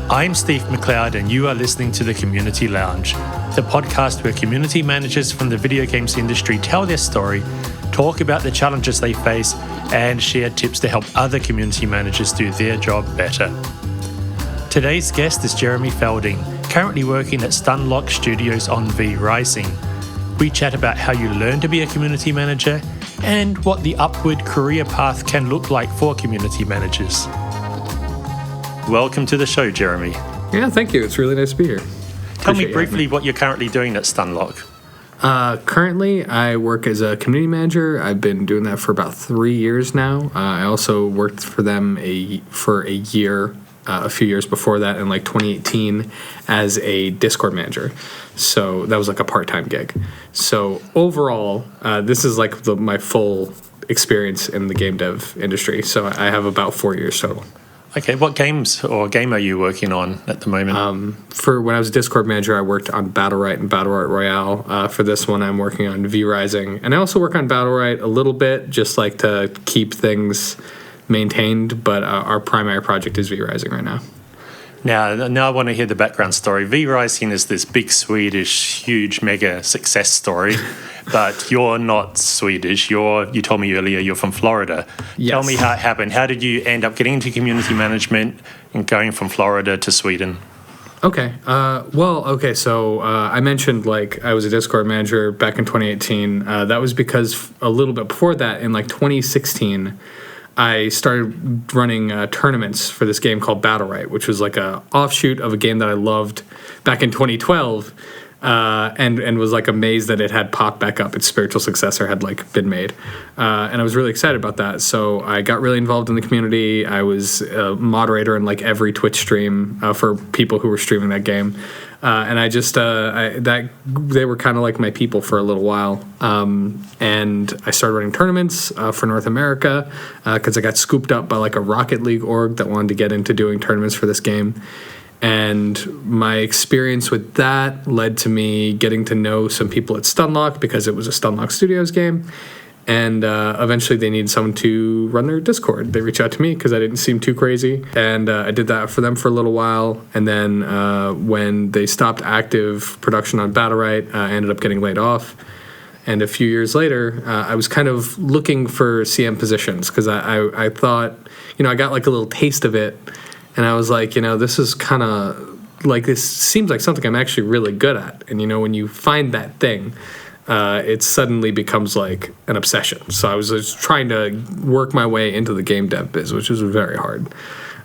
I'm Steve McLeod, and you are listening to The Community Lounge, the podcast where community managers from the video games industry tell their story, talk about the challenges they face, and share tips to help other community managers do their job better. Today's guest is Jeremy Felding, currently working at Stunlock Studios on V Rising. We chat about how you learn to be a community manager and what the upward career path can look like for community managers. Welcome to the show, Jeremy. Yeah, thank you. It's really nice to be here. Tell me briefly what you're currently doing at Stunlock. Currently, I work as a community manager. I've been doing that for about 3 years now. I also worked for them for a year, a few years before that, in like 2018, as a Discord manager. So that was like a part-time gig. So overall, this is like my full experience in the game dev industry. So I have about 4 years total. Okay, what games or game are you working on at the moment? For when I was a Discord manager, I worked on Battlerite and Battlerite Royale. For this one, I'm working on V Rising. And I also work on Battlerite a little bit, just like to keep things maintained. But our primary project is V Rising right now. Now I want to hear the background story. V Rising is this big Swedish, huge, mega success story, but you're not Swedish. You told me earlier you're from Florida. Yes. Tell me how it happened. How did you end up getting into community management and going from Florida to Sweden? Okay. So I mentioned like I was a Discord manager back in 2018. That was because a little bit before that, in like 2016, I started running tournaments for this game called Battlerite, which was like a offshoot of a game that I loved back in 2012, and was like amazed that it had popped back up. Its spiritual successor had like been made, and I was really excited about that. So I got really involved in the community. I was a moderator in like every Twitch stream for people who were streaming that game. And I just they were kind of like my people for a little while, and I started running tournaments for North America because I got scooped up by like a Rocket League org that wanted to get into doing tournaments for this game, and my experience with that led to me getting to know some people at Stunlock because it was a Stunlock Studios game. And eventually they needed someone to run their Discord. They reached out to me because I didn't seem too crazy. And I did that for them for a little while. And then when they stopped active production on Battlerite, I ended up getting laid off. And a few years later, I was kind of looking for CM positions because I thought, I got like a little taste of it. And I was like, this is kind of like, this seems like something I'm actually really good at. And, when you find that thing, it suddenly becomes like an obsession. So I was just trying to work my way into the game dev biz, which was very hard.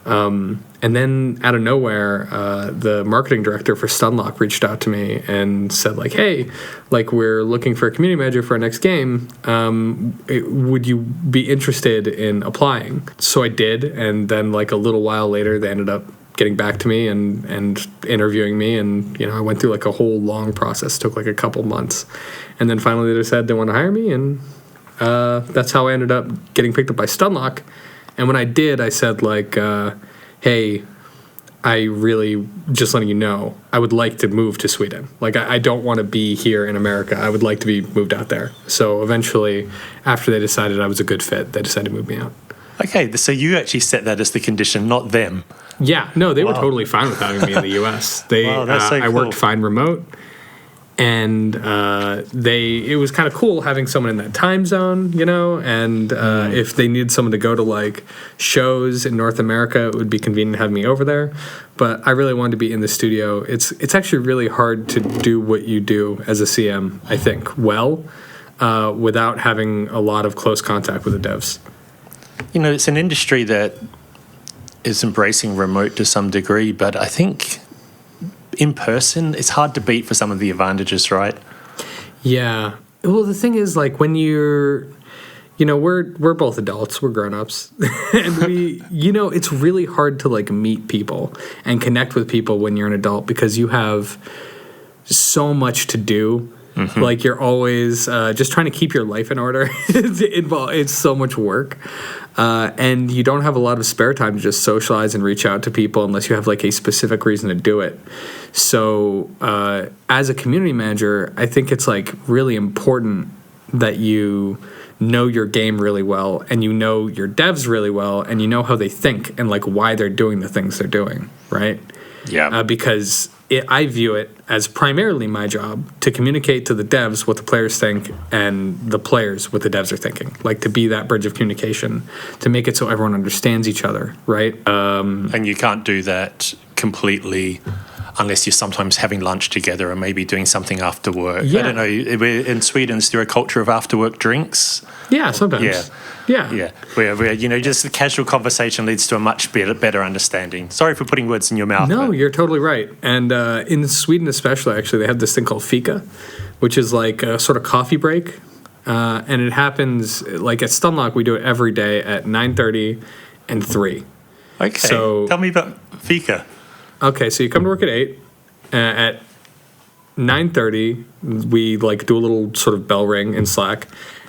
And then out of nowhere, the marketing director for Stunlock reached out to me and said like, hey, like we're looking for a community manager for our next game. Would you be interested in applying? So I did. And then like a little while later, they ended up getting back to me and interviewing me, and I went through like a whole long process. It took like a couple months, and then finally they decided they want to hire me, and that's how I ended up getting picked up by Stunlock. And when I did, I said like, hey, I really, just letting you know, I would like to move to Sweden. Like I don't want to be here in America. I would like to be moved out there. So eventually, after they decided I was a good fit, they decided to move me out. Okay, so you actually set that as the condition, not them. Yeah, no, they were totally fine with having me in the U.S. That's so cool. I worked fine remote, and it was kind of cool having someone in that time zone, and if they needed someone to go to like shows in North America, it would be convenient to have me over there. But I really wanted to be in the studio. It's actually really hard to do what you do as a CM, I think, without having a lot of close contact with the devs. It's an industry that is embracing remote to some degree, but I think in person, it's hard to beat for some of the advantages, right? Yeah. Well, the thing is, like, when you're, we're both adults, we're grown-ups, and it's really hard to, like, meet people and connect with people when you're an adult because you have so much to do. Mm-hmm. Like, you're always just trying to keep your life in order. It's so much work. And you don't have a lot of spare time to just socialize and reach out to people unless you have, like, a specific reason to do it. So as a community manager, I think it's, like, really important that you know your game really well, and you know your devs really well, and you know how they think and like why they're doing the things they're doing, right? Yeah. Because I view it as primarily my job to communicate to the devs what the players think and the players what the devs are thinking. Like to be that bridge of communication, to make it so everyone understands each other, right? And you can't do that completely unless you're sometimes having lunch together or maybe doing something after work. Yeah. I don't know. In Sweden, is there a culture of after work drinks? Yeah, sometimes. Yeah. Where just a casual conversation leads to a much better understanding. Sorry for putting words in your mouth. No, you're totally right. And in Sweden especially, actually, they have this thing called fika, which is like a sort of coffee break. And it happens, like at Stunlock, we do it every day at 9:30 and 3. Okay, so, tell me about fika. Okay, so you come to work at 8. At 9:30, we like do a little sort of bell ring in Slack.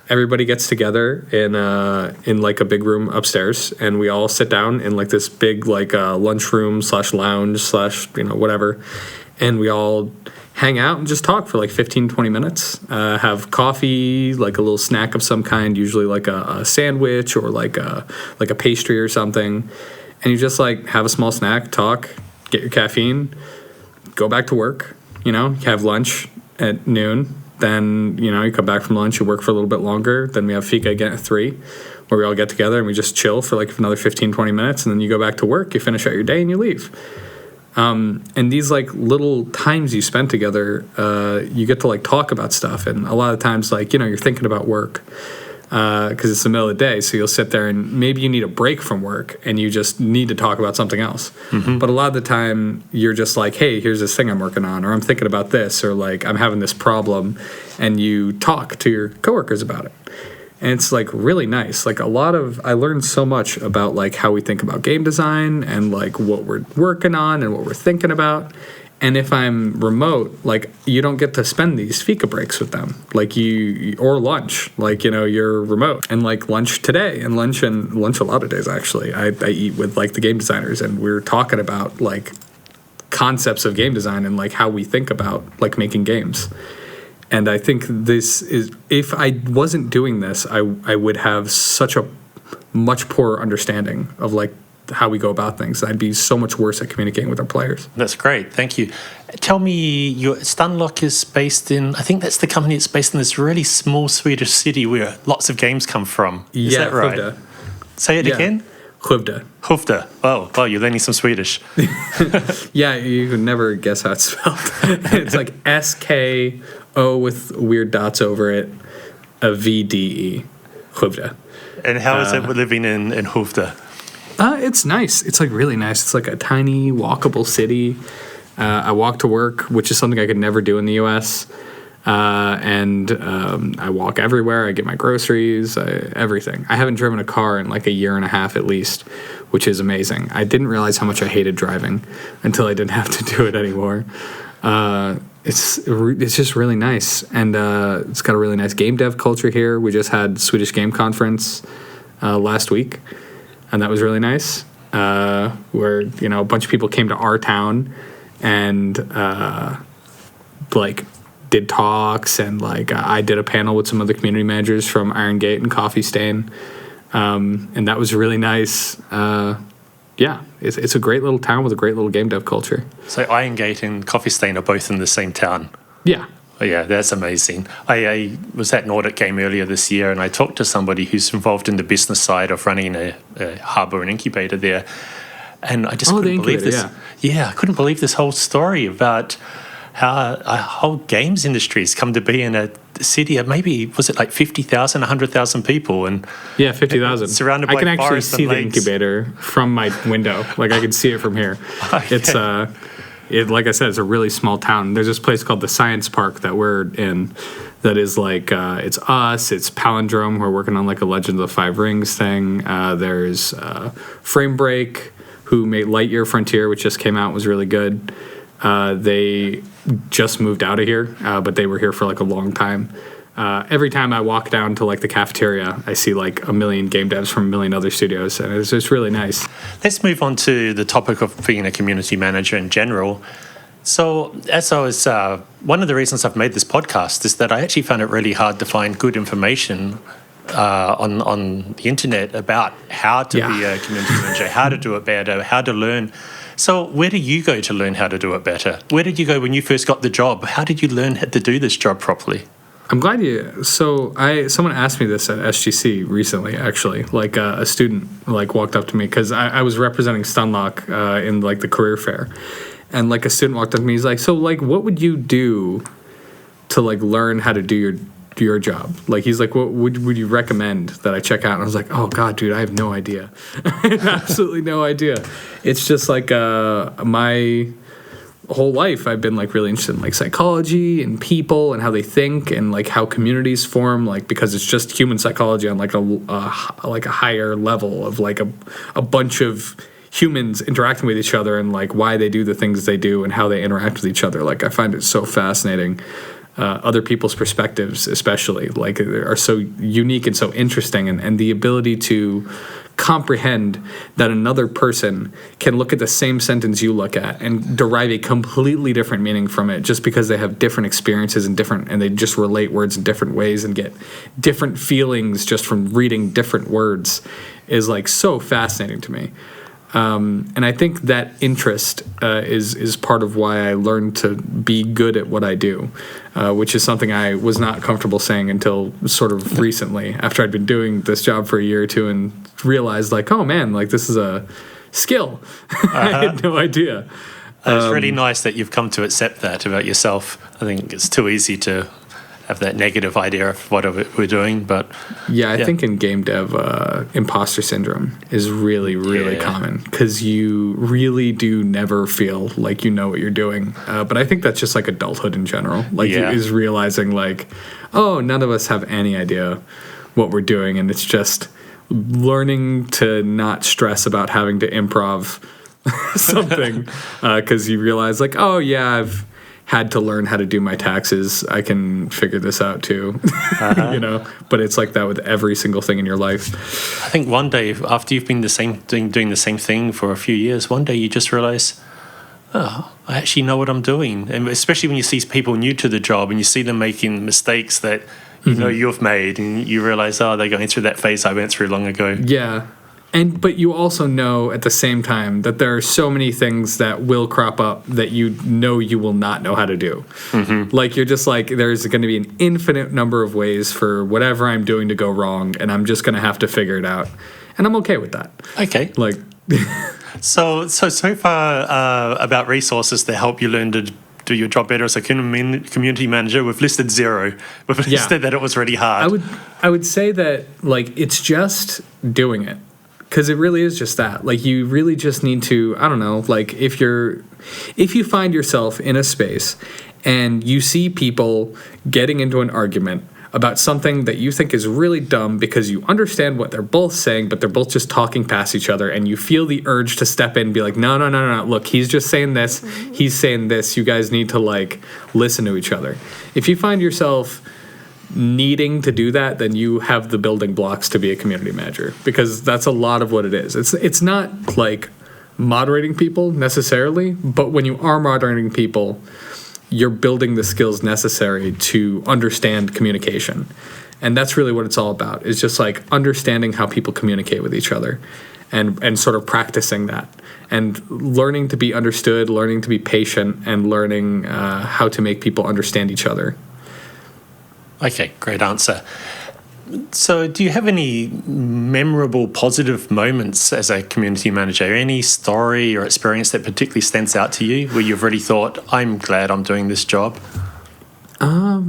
Everybody gets together in like a big room upstairs, and we all sit down in like this big like lunchroom / lounge / whatever, and we all hang out and just talk for like 15-20 minutes. Have coffee, like a little snack of some kind, usually like a sandwich or like a pastry or something, and you just like have a small snack, talk, get your caffeine, go back to work. You have lunch at noon. Then, you come back from lunch, you work for a little bit longer. Then we have fika again at 3, where we all get together and we just chill for like another 15-20 minutes. And then you go back to work, you finish out your day, and you leave. And these like little times you spend together, you get to like talk about stuff. And a lot of times, like, you're thinking about work because it's the middle of the day. So you'll sit there and maybe you need a break from work and you just need to talk about something else. Mm-hmm. But a lot of the time you're just like, hey, here's this thing I'm working on, or I'm thinking about this, or like I'm having this problem, and you talk to your coworkers about it. And it's like really nice. Like I learned so much about like how we think about game design and like what we're working on and what we're thinking about. And if I'm remote, like you don't get to spend these fika breaks with them, like or lunch, like, you're remote. And like lunch today and lunch a lot of days, actually, I eat with like the game designers, and we're talking about like concepts of game design and like how we think about like making games. And I think this is, if I wasn't doing this, I would have such a much poorer understanding of like how we go about things. I'd be so much worse at communicating with our players. That's great. Thank you. Tell me, your Stunlock is based in, I think that's the company that's based in this really small Swedish city where lots of games come from. Is that right? Skövde. Say it again? Skövde. Skövde. Oh, you're learning some Swedish. Yeah, you could never guess how it's spelled. It's like SKO with weird dots over it, a VDE. Skövde. And how is it living in Skövde? It's nice. It's like really nice. It's like a tiny walkable city. I walk to work, which is something I could never do in the U.S. And I walk everywhere. I get my groceries, everything. I haven't driven a car in like a year and a half at least, which is amazing. I didn't realize how much I hated driving until I didn't have to do it anymore. It's just really nice. And it's got a really nice game dev culture here. We just had Swedish Game Conference last week. And that was really nice, where, a bunch of people came to our town and, like, did talks. And, like, I did a panel with some other community managers from Iron Gate and Coffee Stain. And that was really nice. It's a great little town with a great little game dev culture. So Iron Gate and Coffee Stain are both in the same town? Yeah. Oh, yeah, that's amazing. I was at Nordic Game earlier this year, and I talked to somebody who's involved in the business side of running a hub or an incubator there, and I just couldn't believe this. Yeah, I couldn't believe this whole story about how a whole games industry has come to be in a city of maybe, was it like 50,000, 100,000 people? And yeah, 50,000. Surrounded by I can actually see the lakes. Incubator from my window. Like I can see it from here. Okay. It's like I said, it's a really small town. There's this place called the Science Park that we're in that is like, it's us, it's Palindrome, we're working on like a Legend of the Five Rings thing. There's Frame Break, who made Lightyear Frontier, which just came out, was really good. They just moved out of here, but they were here for like a long time. Every time I walk down to like the cafeteria, I see like a million game devs from a million other studios, and it's just really nice. Let's move on to the topic of being a community manager in general. So, as I was, one of the reasons I've made this podcast is that I actually found it really hard to find good information on the internet about how to be a community manager, how to do it better, how to learn. So where do you go to learn how to do it better? Where did you go when you first got the job? How did you learn how to do this job properly? I'm glad you. So someone asked me this at SGC recently. Actually, like a student like walked up to me because I was representing Stunlock in like the career fair, and like a student walked up to me. He's like, "So like, what would you do to like learn how to do your job?" Like he's like, "What would you recommend that I check out?" And I was like, "Oh God, dude, I have no idea. I have absolutely no idea." It's just like my whole life I've been like really interested in like psychology and people and how they think and like how communities form, like because it's just human psychology on like a higher level of like a bunch of humans interacting with each other and like why they do the things they do and how they interact with each other. Like I find it so fascinating. Other people's perspectives especially like are so unique and so interesting, and the ability to comprehend that another person can look at the same sentence you look at and derive a completely different meaning from it just because they have different experiences and they just relate words in different ways and get different feelings just from reading different words is like so fascinating to me. And I think that interest is part of why I learned to be good at what I do, which is something I was not comfortable saying until sort of recently, after I'd been doing this job for a year or two and realized like, oh man, like this is a skill. I had no idea. It's really nice that you've come to accept that about yourself. I think it's too easy to have that negative idea of what we're doing, but I think in game dev, imposter syndrome is really common because you really do never feel like you know what you're doing. But I think that's just like adulthood in general. Like is realizing like, oh, none of us have any idea what we're doing, and it's just learning to not stress about having to improv something because you realize like, oh yeah, I've had to learn how to do my taxes. I can figure this out too, you know. But it's like that with every single thing in your life. I think one day after you've been doing the same thing for a few years, one day you just realize, oh, I actually know what I'm doing. And especially when you see people new to the job and you see them making mistakes that you know you've made, and you realize, oh, they're going through that phase I went through long ago. Yeah. But you also know at the same time that there are so many things that will crop up that you know you will not know how to do. Like you're just like, there's going to be an infinite number of ways for whatever I'm doing to go wrong, and I'm just going to have to figure it out. And I'm okay with that. Okay. Like, so far about resources to help you learn to do your job better as a community manager, we've listed 0. We've listed that it was really hard. I would say that like it's just doing it. Because it really is just that. Like, you really just need to, I don't know, like, if you find yourself in a space and you see people getting into an argument about something that you think is really dumb because you understand what they're both saying, but they're both just talking past each other, and you feel the urge to step in and be like, no, look, he's just saying this, he's saying this, you guys need to, like, listen to each other. If you find yourself needing to do that, then you have the building blocks to be a community manager, because that's a lot of what it is. It's not like moderating people necessarily, but when you are moderating people, you're building the skills necessary to understand communication. And that's really what it's all about. It's just like understanding how people communicate with each other and sort of practicing that and learning to be understood, learning to be patient, and learning how to make people understand each other. Okay, great answer. So do you have any memorable positive moments as a community manager? Any story or experience that particularly stands out to you where you've really thought, I'm glad I'm doing this job? I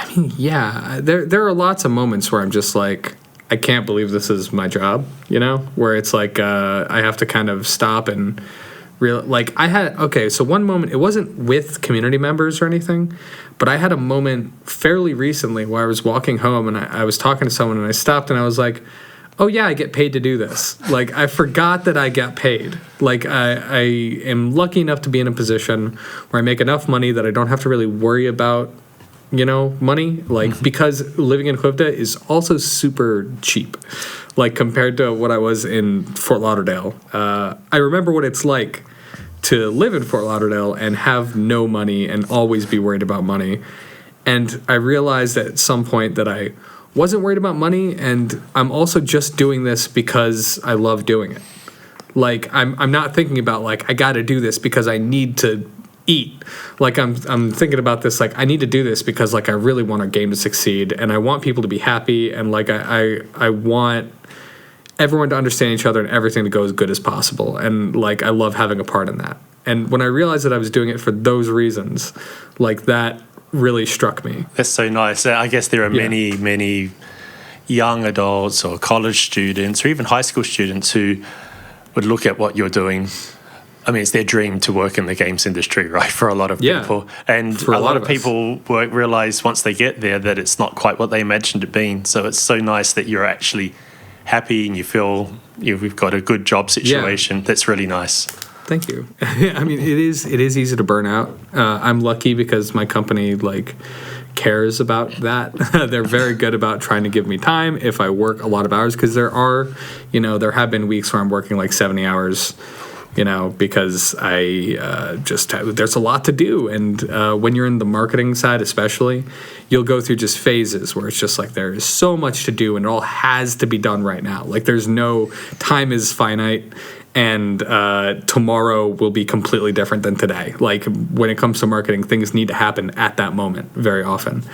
mean, yeah. There are lots of moments where I'm just like, I can't believe this is my job, you know? Where it's like I have to kind of stop and so one moment, it wasn't with community members or anything, but I had a moment fairly recently where I was walking home and I was talking to someone and I stopped and I was like, oh yeah, I get paid to do this. Like, I forgot that I got paid. Like, I am lucky enough to be in a position where I make enough money that I don't have to really worry about, you know, money. Like, because living in Hoofda is also super cheap, like, compared to what I was in Fort Lauderdale. I remember what it's like to live in Fort Lauderdale and have no money and always be worried about money. And I realized at some point that I wasn't worried about money, and I'm also just doing this because I love doing it. Like, I'm not thinking about, like, I got to do this because I need to eat. Like, I'm thinking about this, like, I need to do this because, like, I really want our game to succeed, and I want people to be happy, and, like, I want everyone to understand each other and everything to go as good as possible. And, like, I love having a part in that. And when I realized that I was doing it for those reasons, like, that really struck me. That's so nice. I guess there are many young adults or college students or even high school students who would look at what you're doing. I mean, it's their dream to work in the games industry, right, for a lot of people. And for a lot of us. people won't realize once they get there that it's not quite what they imagined it being. So it's so nice that you're actually happy and you feel you've got a good job situation. That's really nice. Thank you. I mean, it is easy to burn out. I'm lucky because my company, like, cares about that. They're very good about trying to give me time if I work a lot of hours, because there have been weeks where I'm working like 70 hours, because I there's a lot to do. And when you're in the marketing side especially, you'll go through just phases where it's just like there is so much to do and it all has to be done right now. Like, there's no time is finite. And tomorrow will be completely different than today. Like, when it comes to marketing, things need to happen at that moment very often.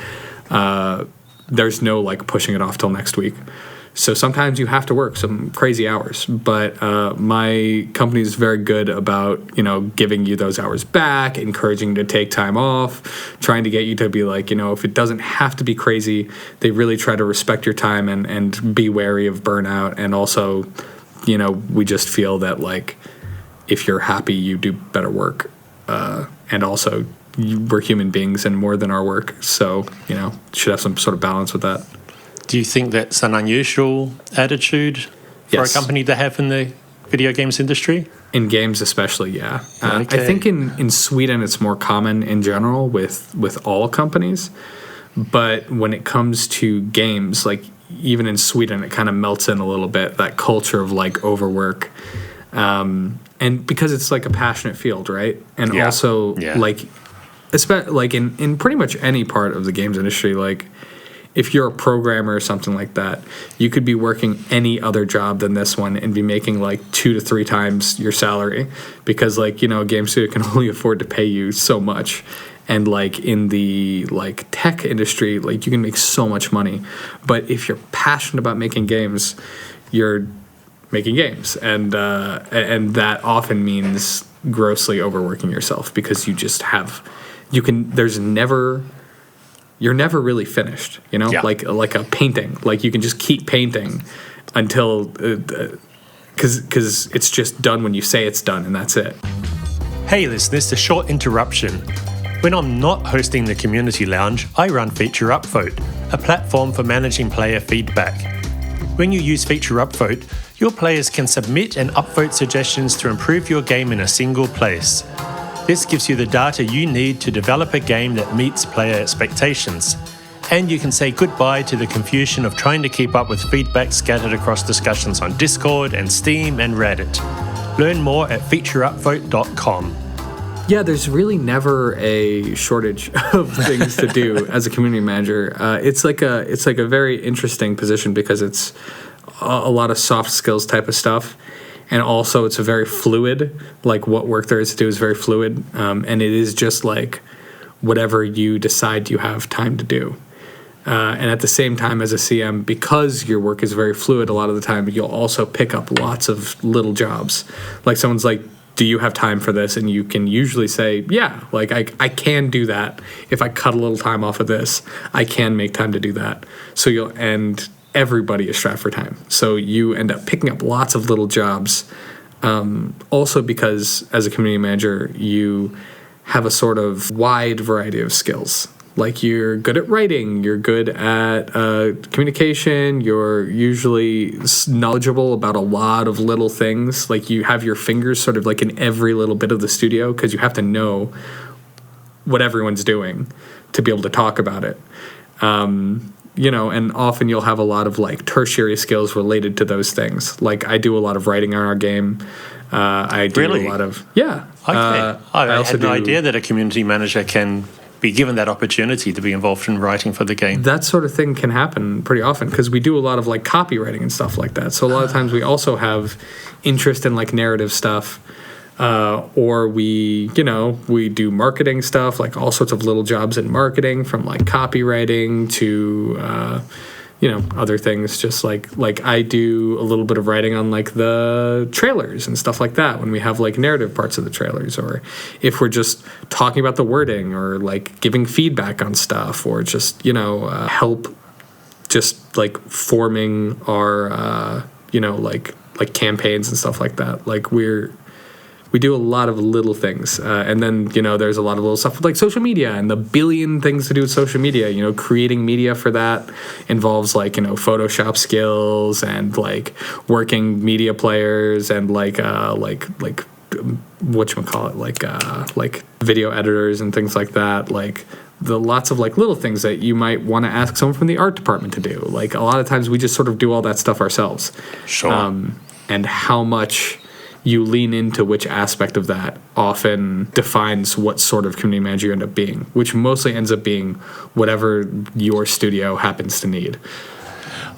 There's no, like, pushing it off till next week. So sometimes you have to work some crazy hours. But my company is very good about, giving you those hours back, encouraging you to take time off, trying to get you to be like, if it doesn't have to be crazy, they really try to respect your time and be wary of burnout. And also, we just feel that, like, if you're happy, you do better work. And also, we're human beings and more than our work. So, should have some sort of balance with that. Do you think that's an unusual attitude for a company to have in the video games industry? In games especially, yeah. Okay. I think in Sweden it's more common in general with all companies. But when it comes to games, like, even in Sweden, it kind of melts in a little bit, that culture of, like, overwork. And because it's, like, a passionate field, right? And also, like, especially, like, in pretty much any part of the games industry, like, if you're a programmer or something like that, you could be working any other job than this one and be making, like, 2 to 3 times your salary because, like, a game studio can only afford to pay you so much. And, like, in the, like, tech industry, like, you can make so much money. But if you're passionate about making games, you're making games. And that often means grossly overworking yourself because you just you're never really finished, like a painting. Like, you can just keep painting until, because it's just done when you say it's done, and that's it. Hey listeners, a short interruption. When I'm not hosting the Community Lounge, I run Feature Upvote, a platform for managing player feedback. When you use Feature Upvote, your players can submit and upvote suggestions to improve your game in a single place. This gives you the data you need to develop a game that meets player expectations. And you can say goodbye to the confusion of trying to keep up with feedback scattered across discussions on Discord and Steam and Reddit. Learn more at featureupvote.com. Yeah, there's really never a shortage of things to do as a community manager. It's like a very interesting position because it's a lot of soft skills type of stuff, and also it's a very fluid. Like, what work there is to do is very fluid, and it is just like whatever you decide you have time to do. And at the same time, as a CM, because your work is very fluid, a lot of the time you'll also pick up lots of little jobs. Like, someone's like, do you have time for this? And you can usually say, yeah, like, I can do that. If I cut a little time off of this, I can make time to do that. And everybody is strapped for time. So you end up picking up lots of little jobs. Also because as a community manager, you have a sort of wide variety of skills. Like, you're good at writing, you're good at communication, you're usually knowledgeable about a lot of little things. Like, you have your fingers sort of like in every little bit of the studio because you have to know what everyone's doing to be able to talk about it. And often you'll have a lot of, like, tertiary skills related to those things. Like, I do a lot of writing on our game. I do a lot of... Yeah. Okay. I had no idea that a community manager can be given that opportunity to be involved in writing for the game. That sort of thing can happen pretty often because we do a lot of like copywriting and stuff like that. So a lot of times we also have interest in like narrative stuff, or we do marketing stuff, like all sorts of little jobs in marketing, from like copywriting to other things. Just like I do a little bit of writing on like the trailers and stuff like that when we have like narrative parts of the trailers, or if we're just talking about the wording, or like giving feedback on stuff, or just help just like forming our like campaigns and stuff like that. Like we do a lot of little things. And then, there's a lot of little stuff with like social media and the billion things to do with social media. Creating media for that involves like, Photoshop skills and like working media players and like whatchamacallit, like video editors and things like that. Like the lots of like little things that you might want to ask someone from the art department to do. Like a lot of times we just sort of do all that stuff ourselves. Sure. And how much you lean into which aspect of that often defines what sort of community manager you end up being, which mostly ends up being whatever your studio happens to need.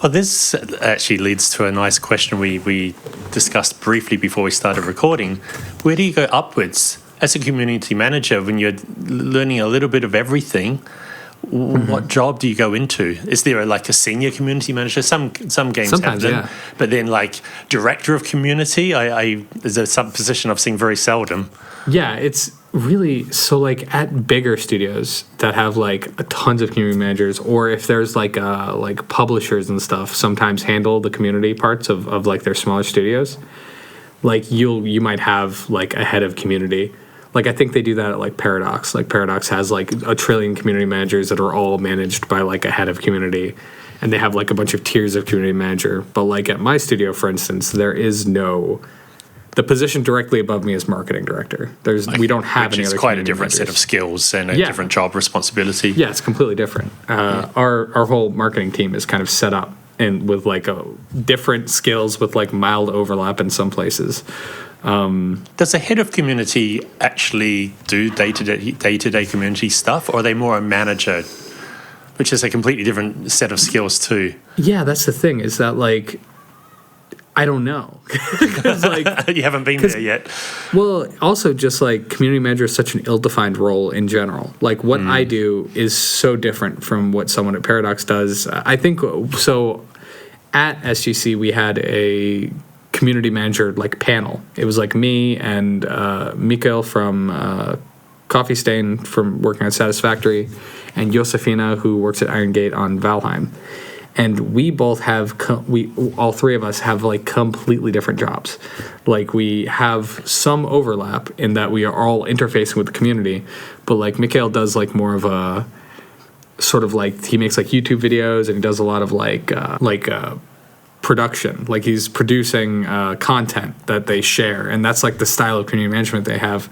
Well, this actually leads to a nice question we discussed briefly before we started recording. Where do you go upwards as a community manager when you're learning a little bit of everything? Mm-hmm. What job do you go into? Is there a senior community manager? Some games Sometimes, have them, yeah. But then like director of community, is a some position I've seen very seldom. Yeah, it's really so like at bigger studios that have like tons of community managers, or if there's like publishers and stuff sometimes handle the community parts of like their smaller studios. Like you might have like a head of community. Like I think they do that at like Paradox. Like Paradox has like a trillion community managers that are all managed by like a head of community, and they have like a bunch of tiers of community manager. But like at my studio, for instance, there is the position directly above me is marketing director. We don't have any other. It's quite a different set of skills and a different job responsibility. Yeah, it's completely different. Our whole marketing team is kind of set up and with like different skills with like mild overlap in some places. Does a head of community actually do day-to-day community stuff, or are they more a manager, which is a completely different set of skills too? Yeah, that's the thing, is that like I don't know. Like, you haven't been there yet. Well, also just like community manager is such an ill-defined role in general. Like what I do is so different from what someone at Paradox does. I think so. At SGC, we had a community manager like panel. It was like me and Mikael from Coffee Stain from working on Satisfactory, and Josefina, who works at Iron Gate on Valheim. And we both have all three of us have like completely different jobs. Like we have some overlap in that we are all interfacing with the community, but like Mikael does like more of a sort of like he makes like YouTube videos, and he does a lot of like production. Like he's producing content that they share, and that's like the style of community management they have.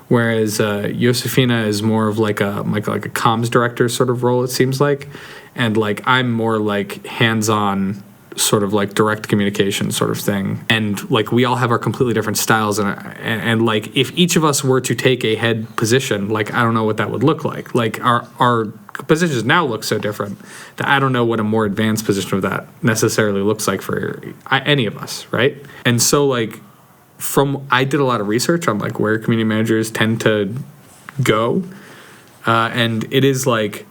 Whereas Josefina is more of like a comms director sort of role, it seems like, and like I'm more like hands-on sort of like direct communication sort of thing. And like we all have our completely different styles, and like if each of us were to take a head position, like I don't know what that would look like. Like our positions now look so different that I don't know what a more advanced position of that necessarily looks like for any of us, right? And so like I did a lot of research on like where community managers tend to go, and it is like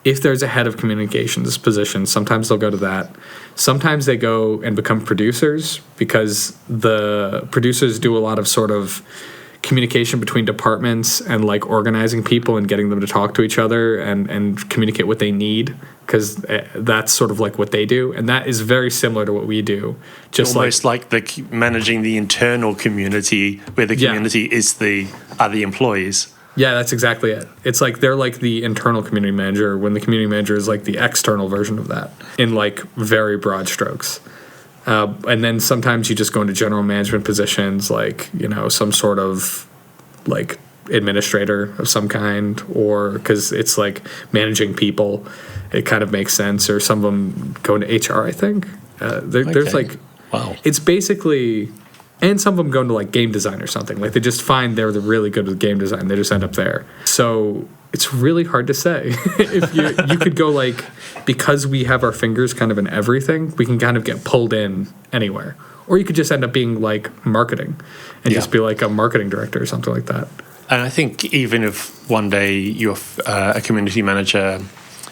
if there's a head of communications position, sometimes they'll go to that. Sometimes they go and become producers, because the producers do a lot of sort of communication between departments and like organizing people and getting them to talk to each other and communicate what they need, because that's sort of like what they do, and that is very similar to what we do. Just almost like the managing the internal community, where the community are the employees. Yeah, that's exactly it. It's like they're like the internal community manager, when the community manager is like the external version of that in like very broad strokes. And then sometimes you just go into general management positions, like, some sort of like administrator of some kind, or because it's like managing people, it kind of makes sense. Or some of them go into HR, I think. There's like, wow. It's basically, and some of them go into like game design or something. Like they just find they're really good with game design. They just end up there. So It's really hard to say. If you could go like, because we have our fingers kind of in everything, we can kind of get pulled in anywhere. Or you could just end up being like marketing and just be like a marketing director or something like that. And I think even if one day you're a community manager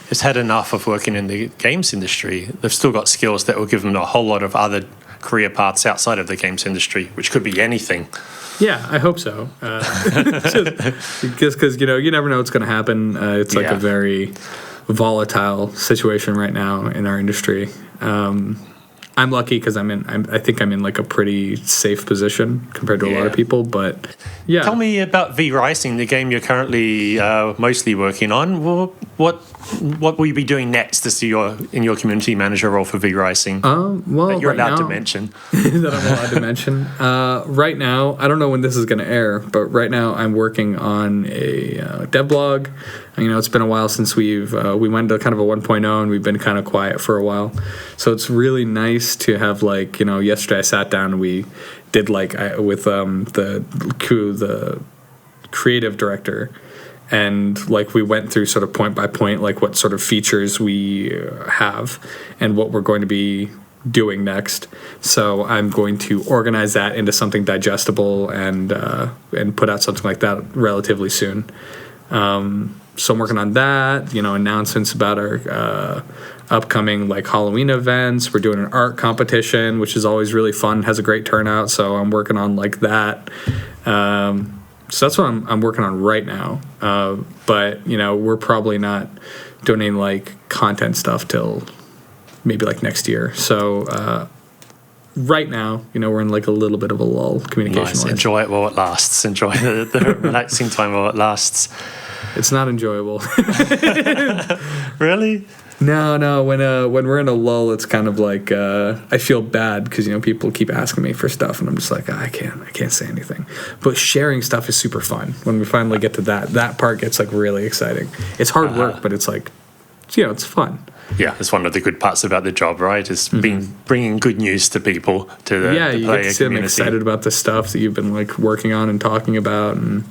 has had enough of working in the games industry, they've still got skills that will give them a whole lot of other career paths outside of the games industry, which could be anything. Yeah, I hope so. Just because, you never know what's going to happen. It's like a very volatile situation right now in our industry. I'm lucky because I think I'm in like a pretty safe position compared to a lot of people, but yeah. Tell me about V-Rising, the game you're currently mostly working on. Well, what will you be doing next in your community manager role for V-Rising? Well, that you're right allowed now, to mention. that I'm allowed to mention. Right now, I don't know when this is going to air, but right now I'm working on a dev blog. It's been a while since we went to kind of a 1.0 and we've been kind of quiet for a while. So it's really nice to have yesterday I sat down and we did with the creative director, and we went through sort of point by point what sort of features we have and what we're going to be doing next. So I'm going to organize that into something digestible and put out something like that relatively soon. So I'm working on that, announcements about our upcoming Halloween events. We're doing an art competition, which is always really fun, has a great turnout. So I'm working on that. So that's what I'm working on right now. But we're probably not doing any content stuff till maybe next year. So right now, we're in a little bit of a lull communication-wise. Nice. Enjoy it while it lasts. Enjoy the relaxing time while it lasts. It's not enjoyable. Really? No. When we're in a lull, it's kind of I feel bad because people keep asking me for stuff, and I'm just I can't say anything. But sharing stuff is super fun. When we finally get to that part gets really exciting. It's hard work, but it's it's fun. Yeah, it's one of the good parts about the job, right? Is bringing good news to people, to the you get to see them excited about the stuff that you've been working on and talking about, and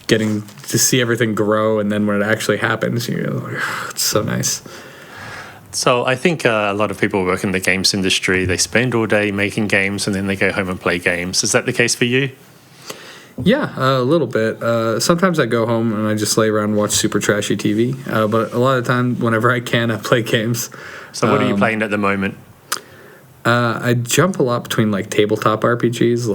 getting to see everything grow. And then when it actually happens, it's so nice. So I think a lot of people work in the games industry. They spend all day making games, and then they go home and play games. Is that the case for you? Yeah, a little bit. Sometimes I go home and I just lay around and watch super trashy TV. But a lot of the time, whenever I can, I play games. So what are you playing at the moment? I jump a lot between tabletop RPGs,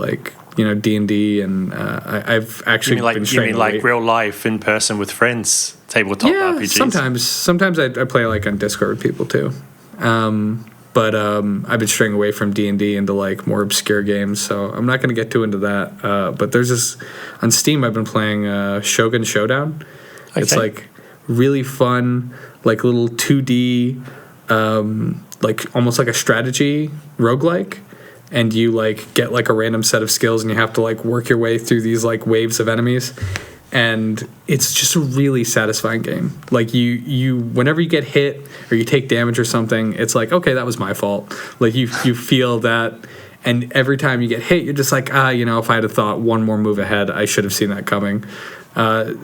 D&D, and I've actually been straying away. You mean real life, in person with friends, tabletop RPGs? Sometimes I play on Discord with people too. But I've been straying away from D&D into more obscure games, so I'm not going to get too into that. But there's this on Steam. I've been playing Shogun Showdown. Okay. It's really fun, little 2D, almost like a strategy roguelike. And you get a random set of skills, and you have to work your way through these waves of enemies. And it's just a really satisfying game. You whenever you get hit or you take damage or something, it's okay, that was my fault. You feel that, and every time you get hit, you're just if I had thought one more move ahead, I should have seen that coming.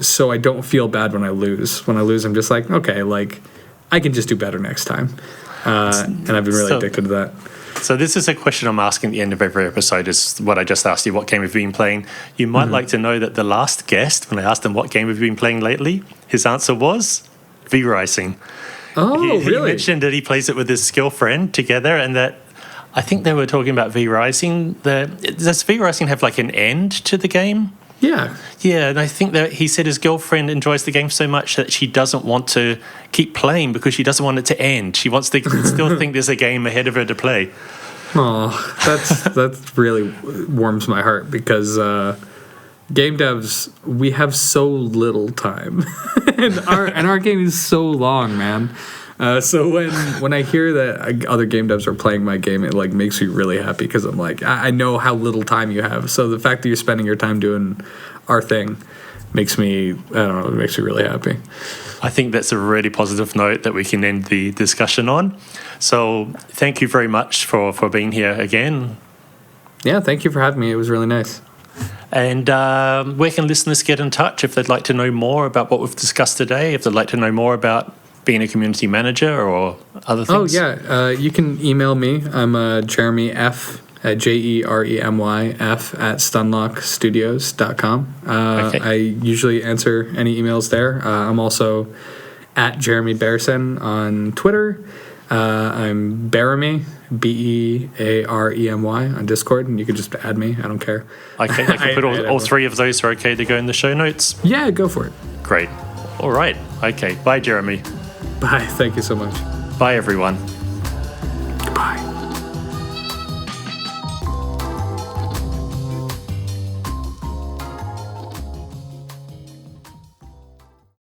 So I don't feel bad when I lose. When I lose, I'm just okay, I can just do better next time. And I've been really addicted to that. So this is a question I'm asking at the end of every episode, is what I just asked you, what game have you been playing? You might like to know that the last guest, when I asked him what game have you been playing lately, his answer was V-Rising. Oh, really? He mentioned that he plays it with his skill friend together, and that I think they were talking about V-Rising. Does V-Rising have an end to the game? Yeah. Yeah, and I think that he said his girlfriend enjoys the game so much that she doesn't want to keep playing because she doesn't want it to end. She wants to still think there's a game ahead of her to play. Oh, that really warms my heart, because game devs, we have so little time, and our game is so long, man. So when I hear that other game devs are playing my game, it makes me really happy, because I'm I know how little time you have. So the fact that you're spending your time doing our thing makes me, it makes me really happy. I think that's a really positive note that we can end the discussion on. So thank you very much for being here again. Yeah, thank you for having me. It was really nice. And where can listeners get in touch if they'd like to know more about what we've discussed today, if they'd like to know more about being a community manager or other things? Oh, yeah. You can email me. I'm Jeremy F. Jeremy F. at stunlockstudios.com. Okay. I usually answer any emails there. I'm also at Jeremy Bearson on Twitter. I'm Bearemy, Bearemy on Discord, and you can just add me. I don't care. Okay, I can put all three of those are okay to go in the show notes? Yeah, go for it. Great. All right. Okay. Bye, Jeremy. Bye. Thank you so much. Bye, everyone. Goodbye.